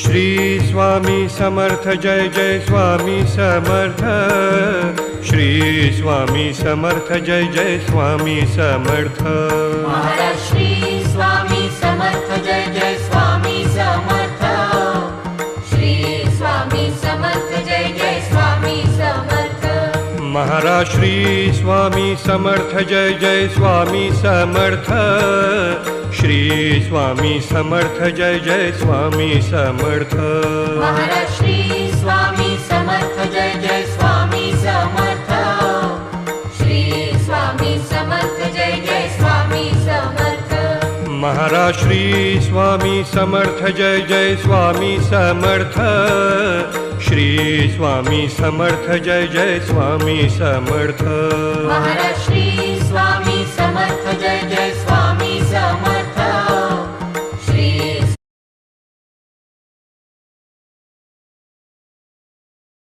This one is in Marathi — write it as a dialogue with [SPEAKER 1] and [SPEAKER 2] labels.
[SPEAKER 1] श्री स्वामी समर्थ जय जय स्वामी समर्थ। श्री स्वामी समर्थ जय जय स्वामी समर्थ।
[SPEAKER 2] महाराज श्री स्वामी समर्थ जय जय स्वामी समर्थ। श्री स्वामी समर्थ जय जय स्वामी समर्थ।
[SPEAKER 1] महाराज श्री स्वामी समर्थ जय जय स्वामी समर्थ। श्री स्वामी समर्थ जय जय स्वामी समर्थ।
[SPEAKER 2] महाराज श्री स्वामी समर्थ जय जय स्वामी समर्थ। श्री स्वामी समर्थ जय जय स्वामी समर्थ।
[SPEAKER 1] महाराज श्री स्वामी समर्थ जय जय स्वामी समर्थ। श्री स्वामी समर्थ जय जय स्वामी समर्थ।
[SPEAKER 2] महाराज